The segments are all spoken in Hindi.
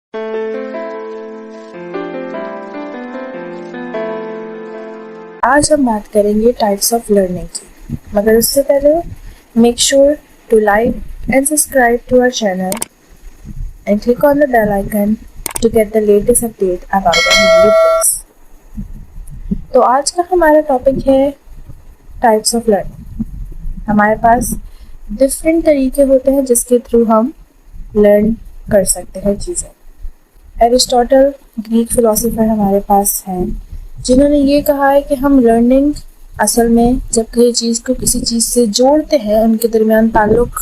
आज हम बात करेंगे टाइप्स ऑफ लर्निंग की, मगर उससे पहले make sure to like and subscribe to our channel and click on the bell icon to get the latest update about our new videos. तो आज का हमारा टॉपिक है टाइप्स ऑफ लर्निंग। हमारे पास डिफरेंट तरीके होते हैं जिसके थ्रू हम लर्न कर सकते हैं चीज़ें। एरिस्टोटल ग्रीक फिलोसोफर हमारे पास हैं जिन्होंने ये कहा है कि हम लर्निंग असल में जब किसी चीज़ को किसी चीज़ से जोड़ते हैं, उनके दरमियान ताल्लुक,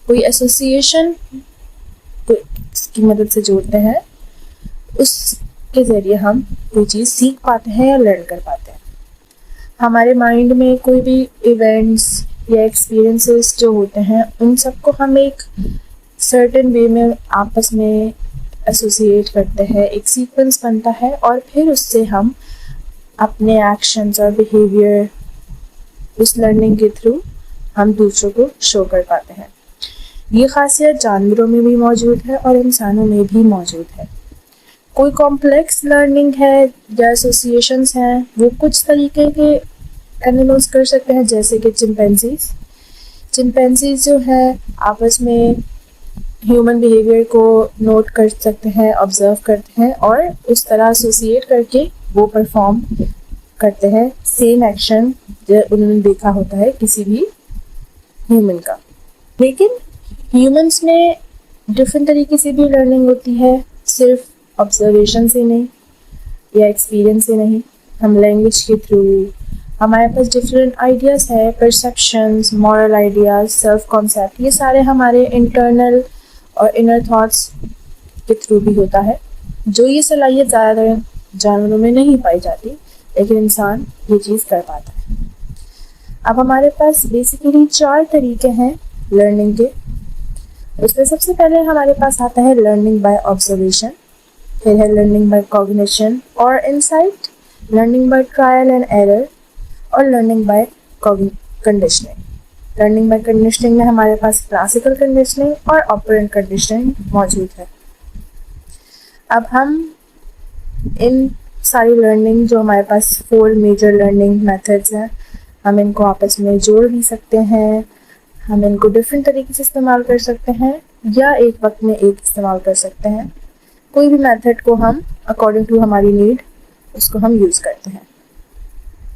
कोई एसोसिएशन की मदद से जोड़ते हैं, उसके ज़रिए हम कोई चीज़ सीख पाते हैं या लर्न कर पाते हैं। हमारे माइंड में कोई भी इवेंट्स या एक्सपीरियंसेस जो होते हैं उन सबको हम एक सर्टेन वे में आपस में एसोसिएट करते हैं, एक सीक्वेंस बनता है और फिर उससे हम अपने एक्शंस और बिहेवियर उस लर्निंग के थ्रू हम दूसरों को शो कर पाते हैं। ये खासियत जानवरों में भी मौजूद है और इंसानों में भी मौजूद है। कोई कॉम्प्लेक्स लर्निंग है या एसोसिएशंस हैं, वो कुछ तरीके के एनिमल्स कर सकते हैं, जैसे कि चिंपैंजीज जो है आपस में ह्यूमन बिहेवियर को नोट कर सकते हैं, ऑब्जर्व करते हैं और उस तरह एसोसिएट करके वो परफॉर्म करते हैं सेम एक्शन जो उन्होंने देखा होता है किसी भी ह्यूमन का। लेकिन ह्यूमंस में डिफरेंट तरीके से भी लर्निंग होती है, सिर्फ ऑब्जर्वेशन से नहीं या एक्सपीरियंस से नहीं। हम लैंग्वेज के थ्रू, हमारे पास डिफरेंट आइडियाज़ है, perceptions, moral ideas, self concept, ये सारे हमारे इंटरनल और इनर थॉट्स के थ्रू भी होता है, जो ये सलाहियत ज़्यादातर जानवरों में नहीं पाई जाती, लेकिन इंसान ये चीज़ कर पाता है। अब हमारे पास बेसिकली 4 तरीके हैं लर्निंग के। उसमें सबसे पहले हमारे पास आता है लर्निंग बाय ऑब्जर्वेशन, फिर है लर्निंग बाय कॉग्निशन और insight, learning by trial and error और learning by conditioning. Learning by conditioning में हमारे पास क्लासिकल कंडीशनिंग और ऑपरेंट कंडीशनिंग मौजूद है। अब हम इन सारी लर्निंग जो हमारे पास 4 मेजर लर्निंग मेथड्स हैं, हम इनको आपस में जोड़ भी सकते हैं, हम इनको डिफरेंट तरीके से इस्तेमाल कर सकते हैं या एक वक्त में एक इस्तेमाल कर सकते हैं। कोई भी मेथड को हम अकॉर्डिंग टू हमारी नीड उसको हम यूज़ करते हैं।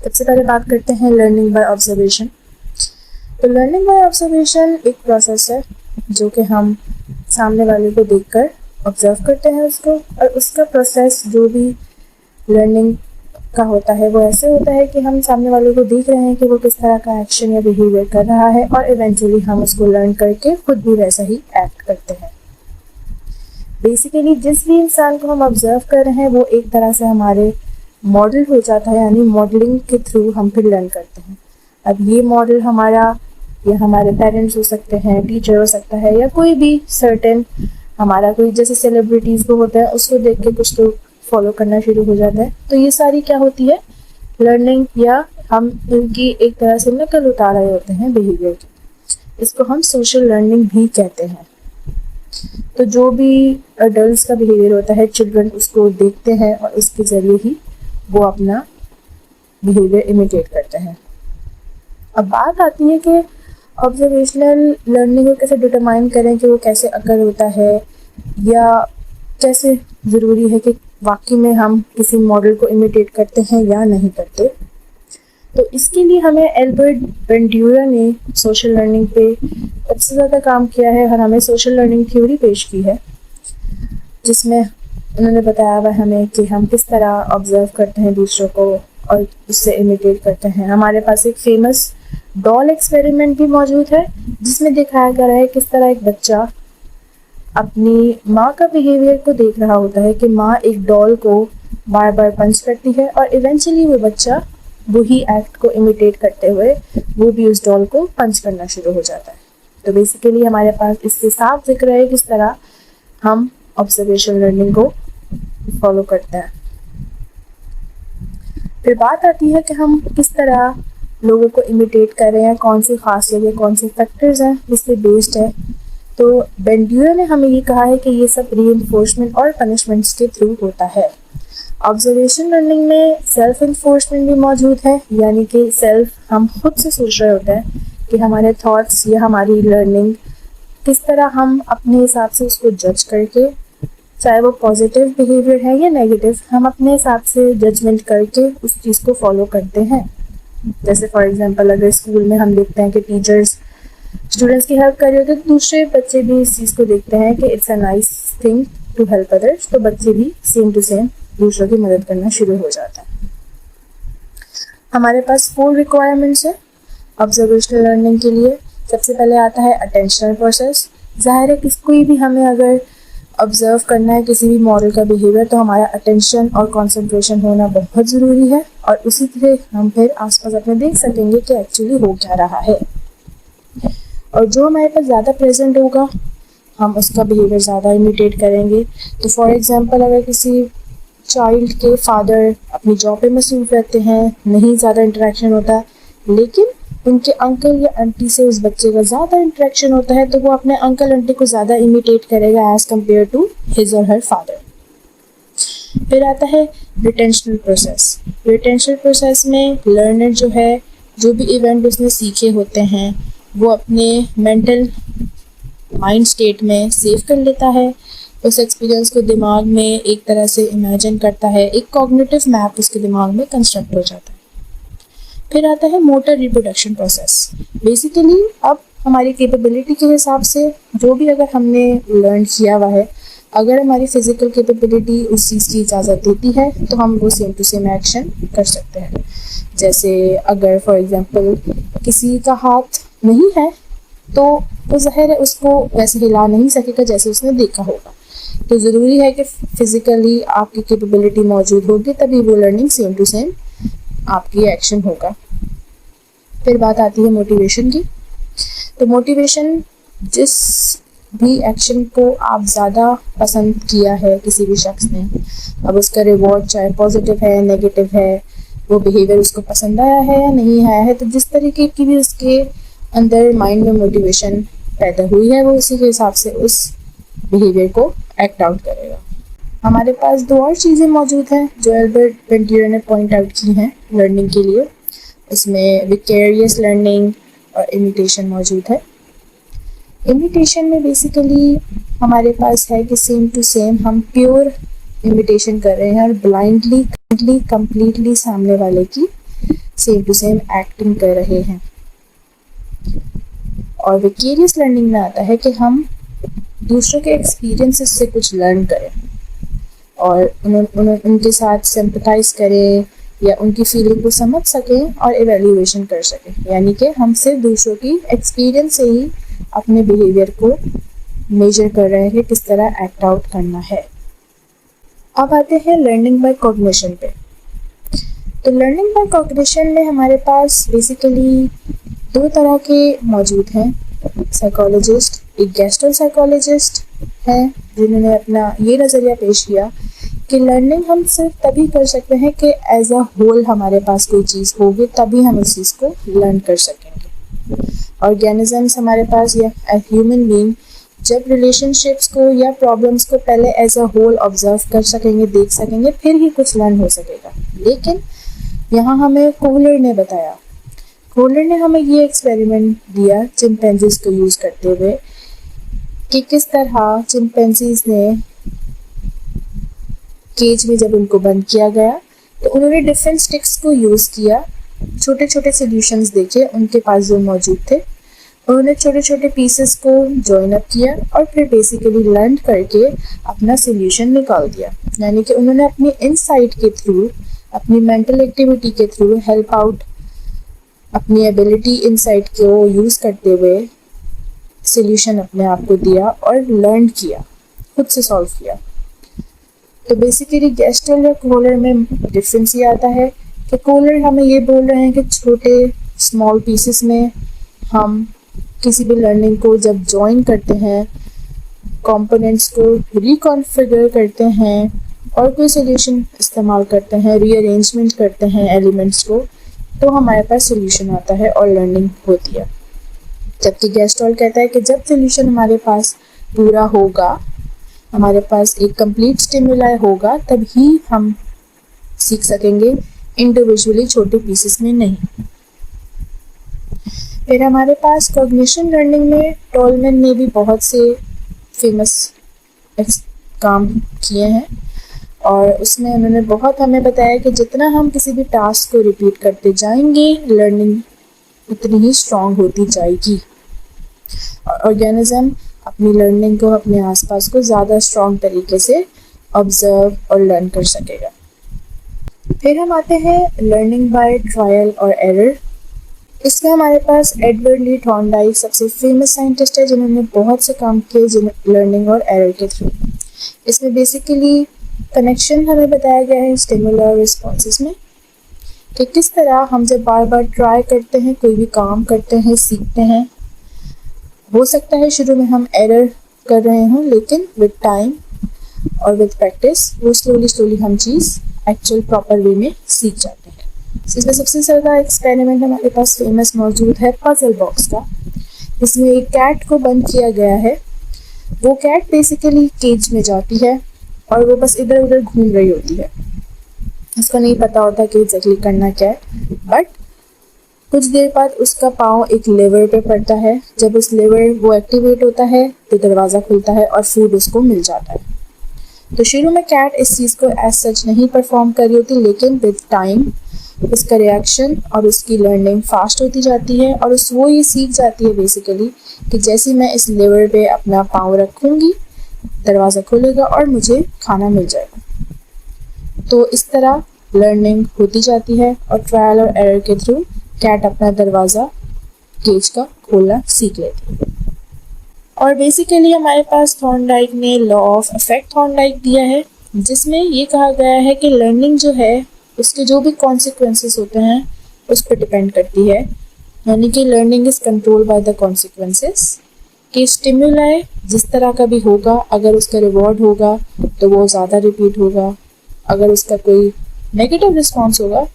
सबसे पहले बात करते हैं लर्निंग बाय ऑब्जर्वेशन। तो लर्निंग बाय ऑब्जर्वेशन एक प्रोसेस है जो कि हम सामने वाले को देखकर ऑब्जर्व करते हैं उसको, और उसका प्रोसेस जो भी लर्निंग का होता है वो ऐसे होता है कि हम सामने वाले को देख रहे हैं कि वो किस तरह का एक्शन या बिहेवियर कर रहा है और इवेंचुअली हम उसको लर्न करके खुद भी वैसा ही एक्ट करते हैं। बेसिकली जिस भी इंसान को हम ऑब्जर्व कर रहे हैं वो एक तरह से हमारे मॉडल हो जाता है, यानी मॉडलिंग के थ्रू हम फिर लर्न करते हैं। अब ये मॉडल हमारा या हमारे पेरेंट्स हो सकते हैं, टीचर हो सकता है, या कोई भी सर्टेन हमारा कोई जैसे सेलिब्रिटीज़ को होता है उसको देख के कुछ लोग फॉलो करना शुरू हो जाता है। तो ये सारी क्या होती है लर्निंग, या हम इनकी एक तरह से नकल उतार रहे होते हैं बिहेवियर की। इसको हम सोशल लर्निंग भी कहते हैं। तो जो भी अडल्ट का बिहेवियर होता है, चिल्ड्रन उसको देखते हैं और उसके ज़रिए ही वो अपना बिहेवियर इमिटेट करते हैं। अब बात आती है कि ऑब्जर्वेशनल लर्निंग को कैसे डिटरमाइन करें कि वो कैसे अकर होता है, या कैसे ज़रूरी है कि वाकई में हम किसी मॉडल को इमिटेट करते हैं या नहीं करते। तो इसके लिए हमें एल्बर्ट बेंड्यूरा ने सोशल लर्निंग पे सबसे ज़्यादा काम किया है और हमें सोशल लर्निंग थ्योरी पेश की है, जिसमें उन्होंने बताया हुआ हमें कि हम किस तरह ऑब्जर्व करते हैं दूसरों को और उससे इमिटेट करते हैं। हमारे पास एक फेमस डॉल एक्सपेरिमेंट भी मौजूद है जिसमें दिखाया गया है किस तरह एक बच्चा अपनी माँ का बिहेवियर को देख रहा होता है कि माँ एक डॉल को बार बार पंच करती है और इवेंचुअली वो बच्चा वही एक्ट को इमिटेट करते हुए वो भी उस डॉल को पंच करना शुरू हो जाता है। तो बेसिकली हमारे पास इससे साफ जिक्र है किस तरह हम ऑब्जर्वेशन लर्निंग को फॉलो करते हैं। फिर बात आती है कि हम किस तरह लोगों को इमिटेट कर रहे हैं, कौन सी खासियत या कौन से फैक्टर्स हैं जिस पे बेस्ड है। तो बेंड्यूरा ने हमें ये कहा है कि ये सब रीइंफोर्समेंट और पनिशमेंट्स के थ्रू होता है। ऑब्जर्वेशन लर्निंग में सेल्फ इन्फोर्समेंट भी मौजूद है, यानी कि सेल्फ हम खुद से सोच रहे होते हैं कि हमारे थॉट्स या हमारी लर्निंग किस तरह हम अपने हिसाब से उसको जज करके, चाहे वो पॉजिटिव बिहेवियर है या नेगेटिव, हम अपने हिसाब से जजमेंट करके उस चीज़ को फॉलो करते हैं। जैसे फॉर एग्जांपल अगर स्कूल में हम देखते हैं कि टीचर्स स्टूडेंट्स की हेल्प कर रहे होते हैं, तो दूसरे बच्चे भी इस चीज़ को देखते हैं कि it's a nice thing to help others, तो बच्चे भी सेम टू सेम दूसरों की मदद करना शुरू हो जाता है। हमारे पास 4 रिक्वायरमेंट्स है ऑब्जर्वेशनल लर्निंग के लिए। सबसे पहले आता है अटेंशनल प्रोसेस। जाहिर है कोई भी हमें अगर ऑब्जर्व करना है किसी भी मॉडल का बिहेवियर, तो हमारा अटेंशन और कंसंट्रेशन होना बहुत ज़रूरी है, और उसी तरह हम फिर आसपास अपने देख सकेंगे कि एक्चुअली हो क्या रहा है। और जो हमारे पास ज़्यादा प्रेजेंट होगा हम उसका बिहेवियर ज़्यादा इमिटेट करेंगे। तो फॉर एग्जांपल अगर किसी चाइल्ड के फादर अपनी जॉब पे मसरूफ़ रहते हैं, नहीं ज़्यादा इंटरेक्शन होता, लेकिन उनके अंकल या आंटी से उस बच्चे का ज़्यादा इंटरेक्शन होता है, तो वो अपने अंकल आंटी को ज़्यादा इमिटेट करेगा एज़ कम्पेयर टू हिज और हर फादर। फिर आता है रिटेंशनल प्रोसेस। रिटेंशनल प्रोसेस में लर्नर जो है, जो भी इवेंट उसने सीखे होते हैं वो अपने मेंटल माइंड स्टेट में सेव कर लेता है, उस एक्सपीरियंस को दिमाग में एक तरह से इमेजिन करता है, एक कॉग्निटिव मैप उसके दिमाग में कंस्ट्रक्ट हो जाता है। फिर आता है मोटर रिप्रोडक्शन प्रोसेस। बेसिकली अब हमारी कैपेबिलिटी के हिसाब से जो भी अगर हमने लर्न किया हुआ है, अगर हमारी फिजिकल कैपेबिलिटी उस चीज़ की इजाज़त देती है तो हम वो सेम टू सेम एक्शन कर सकते हैं। जैसे अगर फॉर एग्जांपल किसी का हाथ नहीं है तो वो ज़ाहिर है उसको वैसे हिला नहीं सकेगा जैसे उसने देखा होगा, तो ज़रूरी है कि फ़िज़िकली आपकी कैपेबिलिटी मौजूद होगी, तभी वो लर्निंग सेम टू सेम आपकी एक्शन होगा। फिर बात आती है मोटिवेशन की। तो मोटिवेशन, जिस भी एक्शन को आप ज़्यादा पसंद किया है किसी भी शख्स ने, अब उसका रिवॉर्ड चाहे पॉजिटिव है नेगेटिव है, वो बिहेवियर उसको पसंद आया है या नहीं आया है, तो जिस तरीके की भी उसके अंदर माइंड में मोटिवेशन पैदा हुई है वो उसी के हिसाब से उस बिहेवियर को एक्ट आउट करेगा। हमारे पास 2 और चीज़ें मौजूद हैं जो एल्बर्ट बेंड्यूरा ने पॉइंट आउट की हैं लर्निंग के लिए। इसमें विकेरियस लर्निंग और इमिटेशन मौजूद है। इमिटेशन में बेसिकली हमारे पास है कि सेम टू सेम हम प्योर इमिटेशन कर रहे हैं और ब्लाइंडली कंप्लीटली सामने वाले की सेम टू सेम एक्टिंग कर रहे हैं। और विकेरियस लर्निंग में आता है कि हम दूसरों के एक्सपीरियंसेस से कुछ लर्न करें और उनके साथ सिंपथाइज करें या उनकी फीलिंग को समझ सकें और एवेल्यूएशन कर सकें, यानी कि हम सिर्फ दूसरों की एक्सपीरियंस से ही अपने बिहेवियर को मेजर कर रहे हैं कि किस तरह एक्ट आउट करना है। अब आते हैं लर्निंग बाय कॉग्निशन पे। तो लर्निंग बाय कॉग्निशन में हमारे पास बेसिकली 2 तरह के मौजूद हैं साइकोलॉजिस्ट। एक गेस्टल साइकोलॉजिस्ट हैं जिन्होंने अपना ये नज़रिया पेश किया कि लर्निंग हम सिर्फ तभी कर सकते हैं कि एज अ होल हमारे पास कोई चीज़ होगी, तभी हम उस चीज़ को लर्न कर सकेंगे। ऑर्गेनिजम्स हमारे पास या ह्यूमन बीइंग जब रिलेशनशिप्स को या प्रॉब्लम्स को पहले एज अ होल ऑब्जर्व कर सकेंगे, देख सकेंगे, फिर ही कुछ लर्न हो सकेगा। लेकिन यहाँ हमें कोहलर ने बताया, कोहलर ने हमें ये एक्सपेरिमेंट दिया चिंपैंजीज को यूज़ करते हुए कि किस तरह चिंपैंजीज ने केज में जब उनको बंद किया गया तो उन्होंने डिफरेंट स्टिक्स को यूज़ किया, छोटे छोटे सॉल्यूशंस देखे उनके पास जो मौजूद थे, उन्होंने छोटे छोटे पीसेस को जॉइन अप किया और फिर बेसिकली लर्न करके अपना सॉल्यूशन निकाल दिया। यानी कि उन्होंने अपनी इनसाइट के थ्रू, अपनी मेंटल एक्टिविटी के थ्रू हेल्प आउट, अपनी एबिलिटी इनसाइट को यूज़ करते हुए सॉल्यूशन अपने आप को दिया और लर्न किया, खुद से सॉल्व किया। तो बेसिकली गेस्टल और कोहलर में डिफरेंस ये आता है कि कोहलर हमें ये बोल रहे हैं कि छोटे स्मॉल पीसेस में हम किसी भी लर्निंग को जब जॉइन करते हैं, कंपोनेंट्स को रिकॉन्फिगर करते हैं और कोई सॉल्यूशन इस्तेमाल करते हैं, रीअरेंजमेंट करते हैं एलिमेंट्स को, तो हमारे पास सॉल्यूशन आता है और लर्निंग होती है। जबकि गेस्टॉल कहता है कि जब सोल्यूशन हमारे पास पूरा होगा, हमारे पास एक कंप्लीट स्टिमुलाई होगा, तभी हम सीख सकेंगे, इंडिविजुअली छोटे पीसेस में नहीं। फिर हमारे पास कॉग्निशन लर्निंग में टॉलमैन ने भी बहुत से फेमस काम किए हैं और उसमें उन्होंने बहुत हमें बताया कि जितना हम किसी भी टास्क को रिपीट करते जाएंगे, लर्निंग उतनी ही स्ट्रॉन्ग होती जाएगी और ऑर्गेनिज्म अपनी लर्निंग को अपने आसपास को ज़्यादा स्ट्रॉन्ग तरीके से ऑब्जर्व और लर्न कर सकेगा। फिर हम आते हैं लर्निंग बाय ट्रायल और एरर। इसमें हमारे पास एडवर्ड ली थॉर्नडाइक सबसे फेमस साइंटिस्ट है जिन्होंने बहुत से काम किए लर्निंग और एरर के थ्रू। इसमें बेसिकली कनेक्शन हमें बताया गया है स्टिमुलस और रिस्पॉन्सेस में कि किस तरह हम जब बार बार ट्राई करते हैं, कोई भी काम करते हैं, सीखते हैं, हो सकता है शुरू में हम एरर कर रहे हों, लेकिन विद टाइम और विद प्रैक्टिस वो स्लोली हम चीज़ एक्चुअल प्रॉपर वे में सीख जाते हैं। इसमें सबसे ज़्यादा एक्सपेरिमेंट हमारे पास फेमस मौजूद है पजल बॉक्स का, जिसमें एक कैट को बंद किया गया है। वो कैट बेसिकली केज में जाती है और वो बस इधर उधर घूम रही होती है, उसको नहीं पता होता कि एग्जैक्टली करना क्या है। बट कुछ देर बाद उसका पाँव एक लेवर पे पड़ता है। जब उस लेवर वो एक्टिवेट होता है तो दरवाज़ा खुलता है और फूड उसको मिल जाता है। तो शुरू में कैट इस चीज़ को एज सच नहीं परफॉर्म कर रही होती, लेकिन विद टाइम उसका रिएक्शन और उसकी लर्निंग फास्ट होती जाती है और वो ये सीख जाती है बेसिकली कि जैसे मैं इस लेवर पे अपना पाँव रखूँगी, दरवाज़ा खुलेगा और मुझे खाना मिल जाएगा। तो इस तरह लर्निंग होती जाती है और ट्रायल और एरर के थ्रू कैट अपना दरवाज़ा केज का खोलना सीख लेती है। और बेसिकली हमारे पास थॉर्नडाइक ने लॉ ऑफ इफेक्ट थॉर्नडाइक दिया है, जिसमें ये कहा गया है कि लर्निंग जो है उसके जो भी कॉन्सिक्वेंसेस होते हैं उस पर डिपेंड करती है। यानी कि learning is control by the consequences. कि स्टिमुलाई जिस तरह का भी होगा, अगर उसका रिवॉर्ड होगा तो वो ज़्यादा रिपीट होगा, अगर उसका कोई नेगेटिव रिस्पॉन्स होगा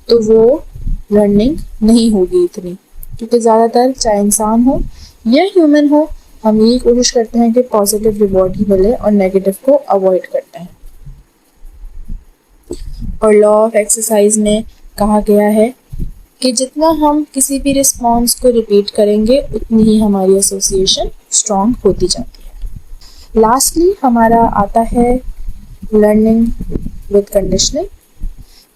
तो वो लर्निंग नहीं होगी इतनी। क्योंकि ज़्यादातर चाहे इंसान हो या ह्यूमन हो, हम यही कोशिश करते हैं कि पॉजिटिव रिवॉर्ड ही मिले और नेगेटिव को अवॉइड करते हैं। और लॉ ऑफ एक्सरसाइज में कहा गया है कि जितना हम किसी भी रिस्पॉन्स को रिपीट करेंगे उतनी ही हमारी एसोसिएशन स्ट्रॉन्ग होती जाती है। लास्टली हमारा आता है लर्निंग विद कंडीशनिंग।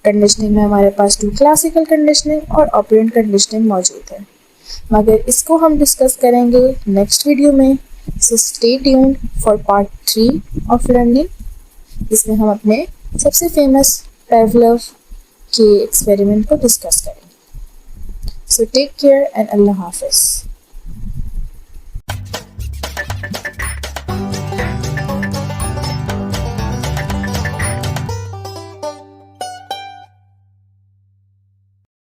कंडीशनिंग में हमारे पास 2 क्लासिकल कंडीशनिंग और ऑपरेंट कंडीशनिंग मौजूद है, मगर इसको हम डिस्कस करेंगे नेक्स्ट वीडियो में। So stay tuned for part 3 of learning, जिसमें हम अपने सबसे फेमस पेवलोव के एक्सपेरिमेंट को डिस्कस करेंगे। So take care and Allah Hafiz.